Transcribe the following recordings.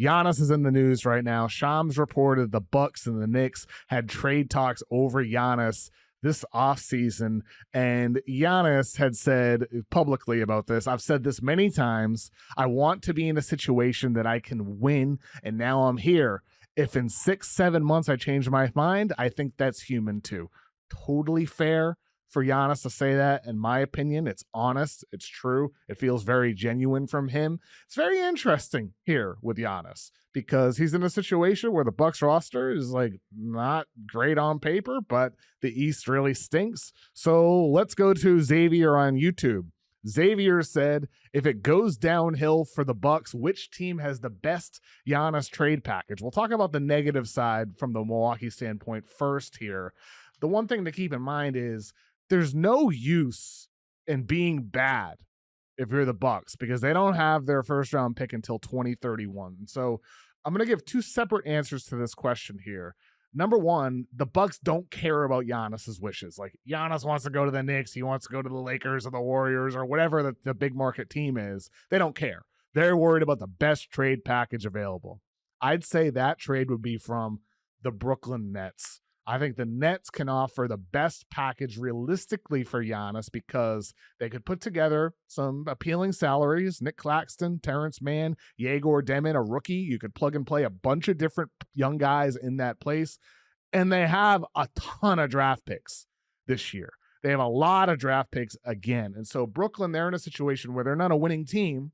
Giannis is in the news right now. Shams reported the Bucks and the Knicks had trade talks over Giannis this offseason, and Giannis had said publicly about this, I've said this many times, I want to be in a situation that I can win, and now I'm here. If in 6-7 months I change my mind, I think that's human too. Totally fair for Giannis to say that. In my opinion, it's honest, it's true, it feels very genuine from him. It's very interesting here with Giannis because he's in a situation where the Bucks roster is like not great on paper, but the East really stinks. So let's go to Xavier on YouTube. Xavier said, if it goes downhill for the Bucks, which team has the best Giannis trade package? We'll talk about the negative side from the Milwaukee standpoint first here. The one thing to keep in mind is there's no use in being bad if you're the Bucks because they don't have their first round pick until 2031. So I'm going to give two separate answers to this question here. Number one, the Bucks don't care about Giannis's wishes. Like Giannis wants to go to the Knicks, he wants to go to the Lakers or the Warriors or whatever the big market team is. They don't care. They're worried about the best trade package available. I'd say that trade would be from the Brooklyn Nets. I think the Nets can offer the best package realistically for Giannis because they could put together some appealing salaries. Nick Claxton, Terrence Mann, Yegor Demin, a rookie. You could plug and play a bunch of different young guys in that place. And they have a ton of draft picks this year. They have a lot of draft picks again. And so Brooklyn, they're in a situation where they're not a winning team.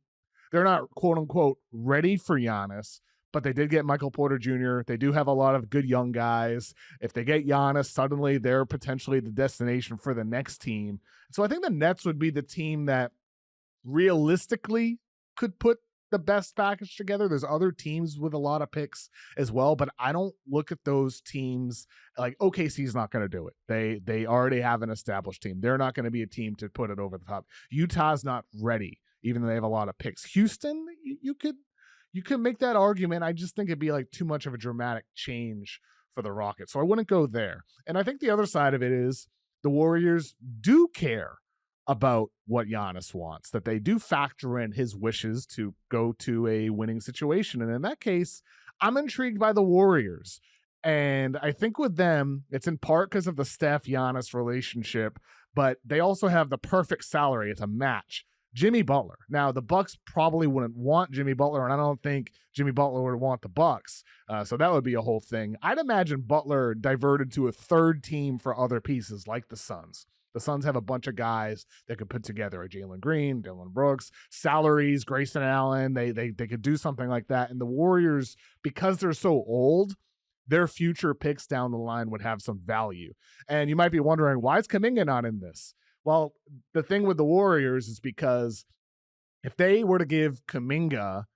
They're not, quote unquote, ready for Giannis. But they did get Michael Porter Jr. They do have a lot of good young guys. If they get Giannis, suddenly they're potentially the destination for the next team. So I think the Nets would be the team that realistically could put the best package together. There's other teams with a lot of picks as well, but I don't look at those teams like OKC's not going to do it. They already have an established team. They're not going to be a team to put it over the top. Utah's not ready, even though they have a lot of picks. Houston, you could make that argument. I just think it'd be like too much of a dramatic change for the Rockets. So I wouldn't go there. And I think the other side of it is the Warriors do care about what Giannis wants, that they do factor in his wishes to go to a winning situation. And in that case, I'm intrigued by the Warriors. And I think with them, it's in part because of the Steph-Giannis relationship, but they also have the perfect salary. It's a match. Jimmy Butler. Now, the Bucks probably wouldn't want Jimmy Butler, and I don't think Jimmy Butler would want the Bucks. So that would be a whole thing. I'd imagine Butler diverted to a third team for other pieces like the Suns. The Suns have a bunch of guys that could put together a Jalen Green, Dylan Brooks, salaries, Grayson Allen. They could do something like that. And the Warriors, because they're so old, their future picks down the line would have some value. And you might be wondering, why is Kuminga not in this? Well, the thing with the Warriors is because if they were to give Kuminga,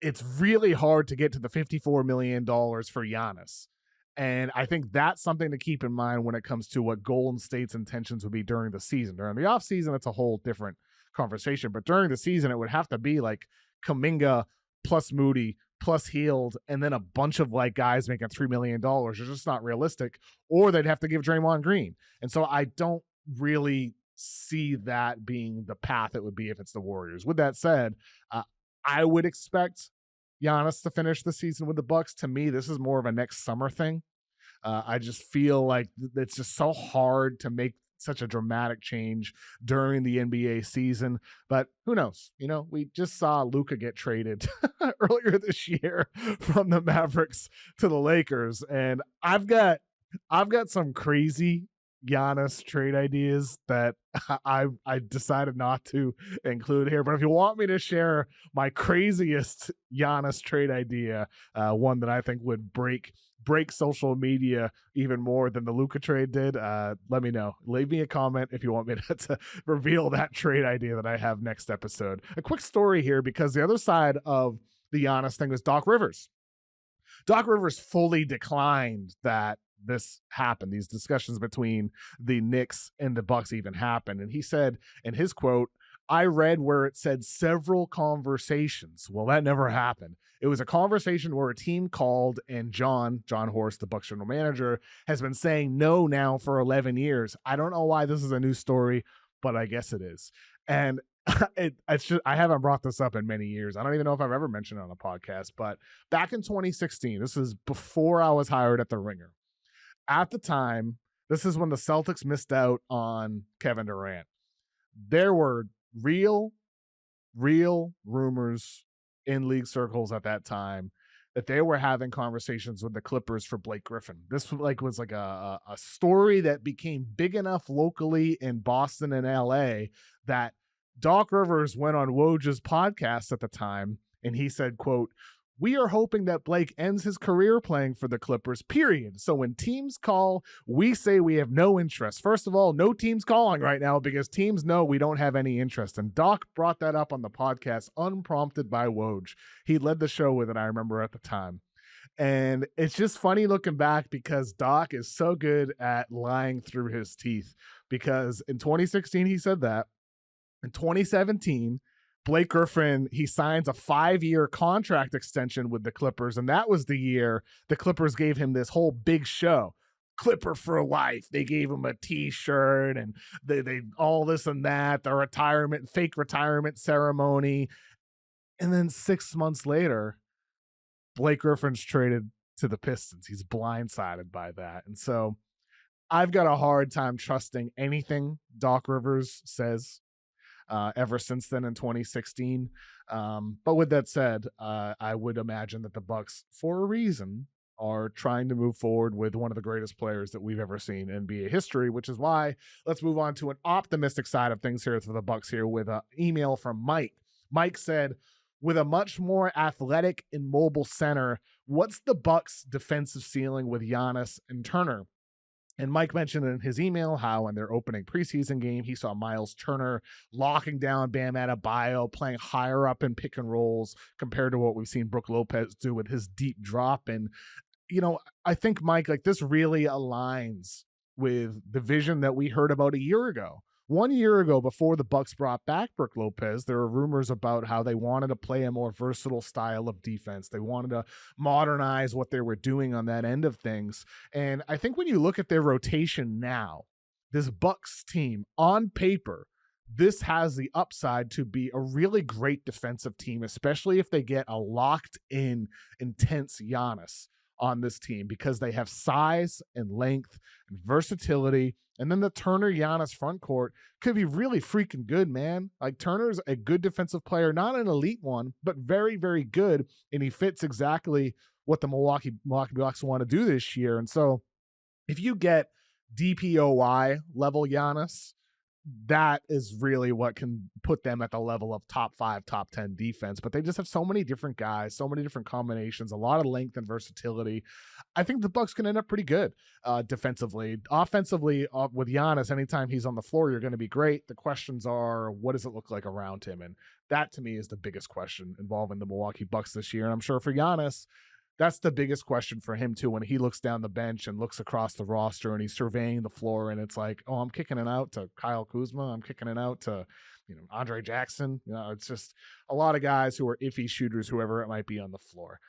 it's really hard to get to the $54 million for Giannis. And I think that's something to keep in mind when it comes to what Golden State's intentions would be during the season. During the offseason, it's a whole different conversation. But during the season, it would have to be like Kuminga plus Moody plus Hield and then a bunch of like guys making $3 million. It's just not realistic. Or they'd have to give Draymond Green. And so I don't really see that being the path it would be if it's the Warriors. With that said, I would expect Giannis to finish the season with the Bucks. To me, this is more of a next summer thing. I just feel like it's just so hard to make such a dramatic change during the NBA season, but who knows? You know, we just saw Luka get traded earlier this year from the Mavericks to the Lakers, and I've got some crazy Giannis trade ideas that I decided not to include here. But if you want me to share my craziest Giannis trade idea, one that I think would break social media even more than the Luka trade did, let me know. Leave me a comment if you want me to reveal that trade idea that I have next episode. A quick story here, because the other side of the Giannis thing was Doc Rivers. Doc Rivers fully declined that this happened. These discussions between the Knicks and the Bucks even happened. And he said in his quote, I read where it said several conversations. Well, that never happened. It was a conversation where a team called, and John Horst, the Bucks general manager, has been saying no now for 11 years. I don't know why this is a new story, but I guess it is. And I haven't brought this up in many years. I don't even know if I've ever mentioned it on a podcast, but back in 2016, this is before I was hired at the Ringer. At the time, this is when the Celtics missed out on Kevin Durant. There were real rumors in league circles at that time that they were having conversations with the Clippers for Blake Griffin. This was like a story that became big enough locally in Boston and LA that Doc Rivers went on Woj's podcast at the time, and he said, quote, "We are hoping that Blake ends his career playing for the Clippers, period. So when teams call, we say we have no interest." First of all, no teams calling right now because teams know we don't have any interest. And Doc brought that up on the podcast unprompted by Woj. He led the show with it, I remember at the time. And it's just funny looking back because Doc is so good at lying through his teeth, because in 2016, he said that. In 2017, Blake Griffin, he signs a 5-year contract extension with the Clippers, and that was the year the Clippers gave him this whole big show. Clipper for life. They gave him a t-shirt and they all this and that, the fake retirement ceremony. And then 6 months later, Blake Griffin's traded to the Pistons. He's blindsided by that. And so I've got a hard time trusting anything Doc Rivers says ever since then in 2016. But with that said, I would imagine that the Bucks, for a reason, are trying to move forward with one of the greatest players that we've ever seen in NBA history, which is why let's move on to an optimistic side of things here for the Bucks here with an email from Mike. Mike said, "With a much more athletic and mobile center, what's the Bucks' defensive ceiling with Giannis and Turner?" And Mike mentioned in his email how in their opening preseason game, he saw Miles Turner locking down Bam Adebayo, playing higher up in pick and rolls compared to what we've seen Brook Lopez do with his deep drop. And, I think, Mike, like, this really aligns with the vision that we heard about a year ago. 1 year ago, before the Bucks brought back Brook Lopez, there were rumors about how they wanted to play a more versatile style of defense. They wanted to modernize what they were doing on that end of things. And I think when you look at their rotation now, this Bucks team on paper, this has the upside to be a really great defensive team, especially if they get a locked in, intense Giannis on this team, because they have size and length and versatility. And then the Turner Giannis front court could be really freaking good, man. Like, Turner's a good defensive player, not an elite one, but very, very good. And he fits exactly what the Milwaukee Bucks want to do this year. And so if you get DPOY level Giannis, that is really what can put them at the level of top 5, top 10 defense. But they just have so many different guys, so many different combinations, a lot of length and versatility. I think the Bucks can end up pretty good defensively. Offensively, with Giannis, anytime he's on the floor, you're going to be great. The questions are, what does it look like around him? And that, to me, is the biggest question involving the Milwaukee Bucks this year. And I'm sure for Giannis, that's the biggest question for him too, when he looks down the bench and looks across the roster and he's surveying the floor, and it's like, oh, I'm kicking it out to Kyle Kuzma. I'm kicking it out to, Andre Jackson. It's just a lot of guys who are iffy shooters, whoever it might be on the floor.